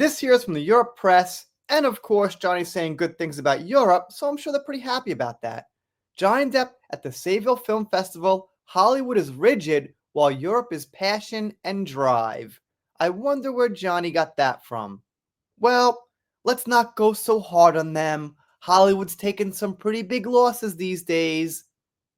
This here is from the Europe Press, and of course, Johnny's saying good things about Europe, so I'm sure they're pretty happy about that. Johnny Depp at the Seville Film Festival, Hollywood is rigid while Europe is passion and drive. I wonder where Johnny got that from. Well, let's not go so hard on them. Hollywood's taken some pretty big losses these days.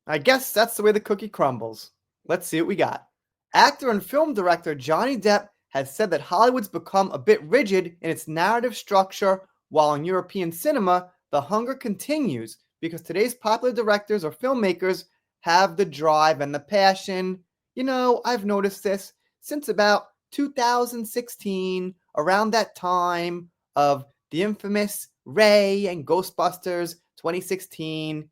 I guess that's the way the cookie crumbles. Let's see what we got. Actor and film director Johnny Depp has said that Hollywood's become a bit rigid in its narrative structure, while in European cinema, the hunger continues because today's popular directors or filmmakers have the drive and the passion. You know, I've noticed this since about 2016, around that time of the infamous Ray and Ghostbusters 2016,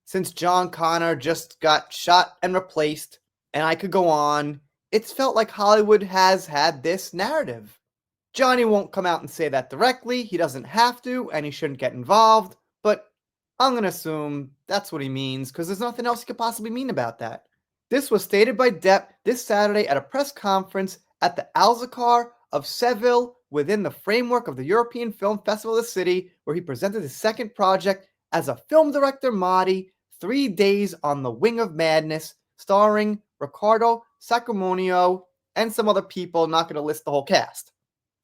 since John Connor just got shot and replaced, and I could go on. It's felt like Hollywood has had this narrative. Johnny won't come out and say that directly, he doesn't have to, and he shouldn't get involved, but I'm going to assume that's what he means, because there's nothing else he could possibly mean about that. This was stated by Depp this Saturday at a press conference at the Alzacar of Seville within the framework of the European Film Festival of the city, where he presented his second project as a film director, Marty, 3 Days on the Wing of Madness, starring Riccardo Saccomonio and some other people, not going to list the whole cast.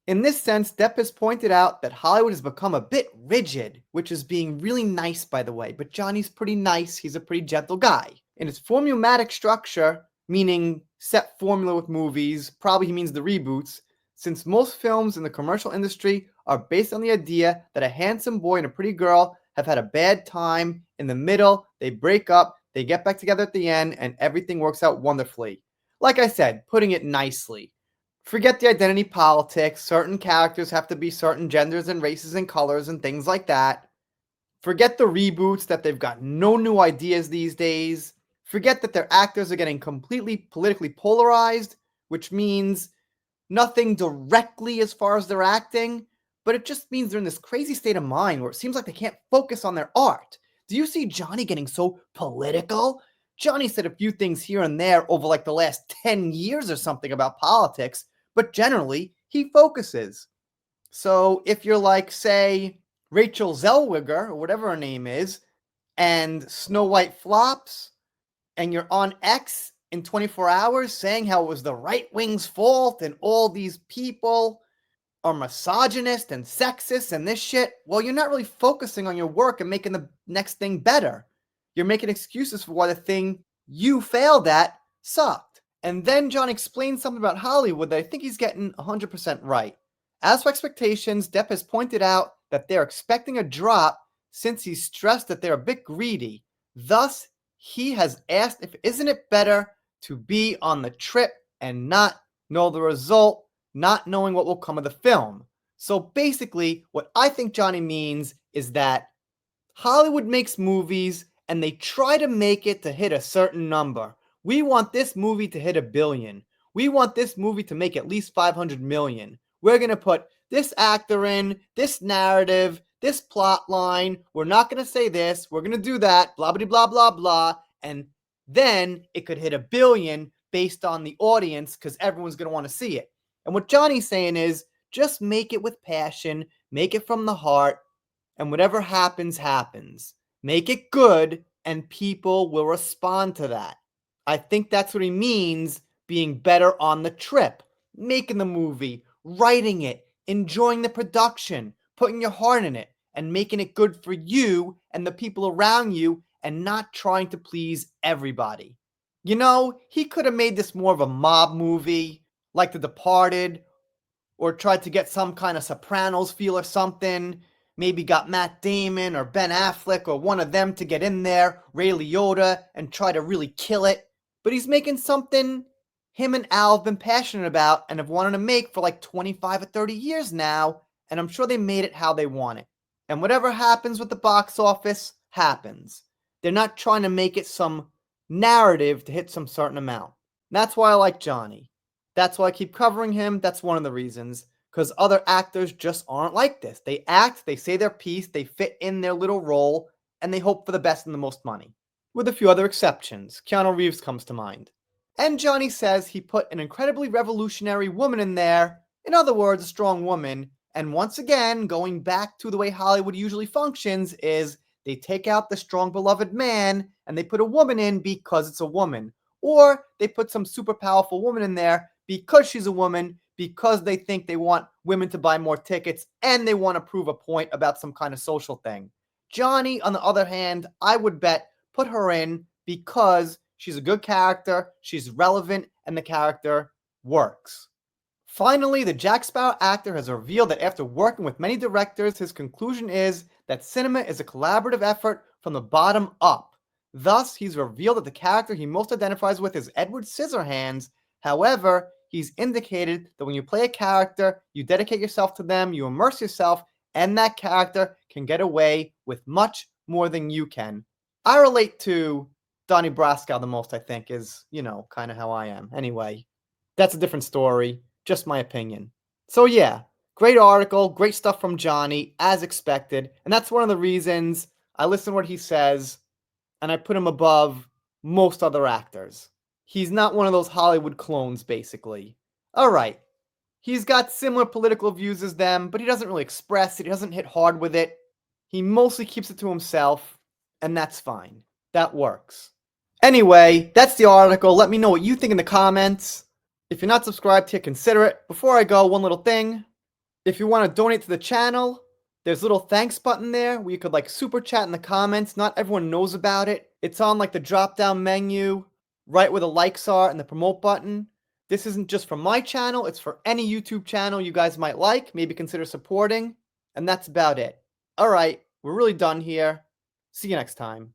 In this sense, Depp has pointed out that Hollywood has become a bit rigid, which is being really nice, by the way, but Johnny's pretty nice, he's a pretty gentle guy. In its formulaic structure, meaning set formula with movies, probably he means the reboots, since most films in the commercial industry are based on the idea that a handsome boy and a pretty girl have had a bad time in the middle, they break up, they get back together at the end, and everything works out wonderfully. Like I said, putting it nicely. Forget the identity politics, certain characters have to be certain genders and races and colors and things like that. Forget the reboots that they've got no new ideas these days. Forget that their actors are getting completely politically polarized, which means nothing directly as far as their acting, but it just means they're in this crazy state of mind where it seems like they can't focus on their art. Do you see Johnny getting so political? Johnny said a few things here and there over like the last 10 years or something about politics, but generally he focuses. So if you're like, say, Rachel Zellweger or whatever her name is, and Snow White flops, and you're on X in 24 hours saying how it was the right wing's fault and all these people are misogynist and sexist and this shit, well, you're not really focusing on your work and making the next thing better. You're making excuses for why the thing you failed at sucked. And then John explains something about Hollywood that I think he's getting 100% right. As for expectations, Depp has pointed out that they're expecting a drop since he's stressed that they're a bit greedy. Thus, he has asked if isn't it better to be on the trip and not know the result, not knowing what will come of the film. So basically, what I think Johnny means is that Hollywood makes movies and they try to make it to hit a certain number. We want this movie to hit $1 billion. We want this movie to make at least $500 million. We're going to put this actor in, this narrative, this plot line. We're not going to say this. We're going to do that, blah, blah, blah, blah, blah. And then it could hit $1 billion based on the audience because everyone's going to want to see it. And what Johnny's saying is just make it with passion, make it from the heart, and whatever happens, happens. Make it good, and people will respond to that. I think that's what he means, being better on the trip, making the movie, writing it, enjoying the production, putting your heart in it, and making it good for you and the people around you, and not trying to please everybody. You know, he could have made this more of a mob movie, like The Departed, or tried to get some kind of Sopranos feel or something. Maybe got Matt Damon or Ben Affleck or one of them to get in there, Ray Liotta, and try to really kill it. But he's making something him and Al have been passionate about and have wanted to make for like 25 or 30 years now, and I'm sure they made it how they want it. And whatever happens with the box office, happens. They're not trying to make it some narrative to hit some certain amount. That's why I like Johnny. That's why I keep covering him. That's one of the reasons. Because other actors just aren't like this. They act, they say their piece, they fit in their little role, and they hope for the best and the most money. With a few other exceptions. Keanu Reeves comes to mind. And Johnny says he put an incredibly revolutionary woman in there, in other words, a strong woman, And once again, going back to the way Hollywood usually functions is they take out the strong beloved man and they put a woman in because it's a woman. Or they put some super powerful woman in there because she's a woman, because they think they want women to buy more tickets and they want to prove a point about some kind of social thing. Johnny, on the other hand, I would bet put her in because she's a good character, she's relevant, and the character works. Finally, the Jack Sparrow actor has revealed that after working with many directors, his conclusion is that cinema is a collaborative effort from the bottom up. Thus, he's revealed that the character he most identifies with is Edward Scissorhands. However, he's indicated that when you play a character, you dedicate yourself to them, you immerse yourself, and that character can get away with much more than you can. I relate to Donnie Brasco the most, I think, is, kind of how I am. Anyway, that's a different story. Just my opinion. So yeah, great article, great stuff from Johnny, as expected. And that's one of the reasons I listen to what he says and I put him above most other actors. He's not one of those Hollywood clones, basically. Alright, he's got similar political views as them, but he doesn't really express it, he doesn't hit hard with it. He mostly keeps it to himself, and that's fine. That works. Anyway, that's the article. Let me know what you think in the comments. If you're not subscribed here, consider it. Before I go, one little thing. If you want to donate to the channel, there's a little thanks button there where you could super chat in the comments. Not everyone knows about it. It's on the drop down menu, right where the likes are and the promote button. This isn't just for my channel, it's for any YouTube channel you guys might like. Maybe consider supporting. And that's about it. Alright, we're really done here. See you next time.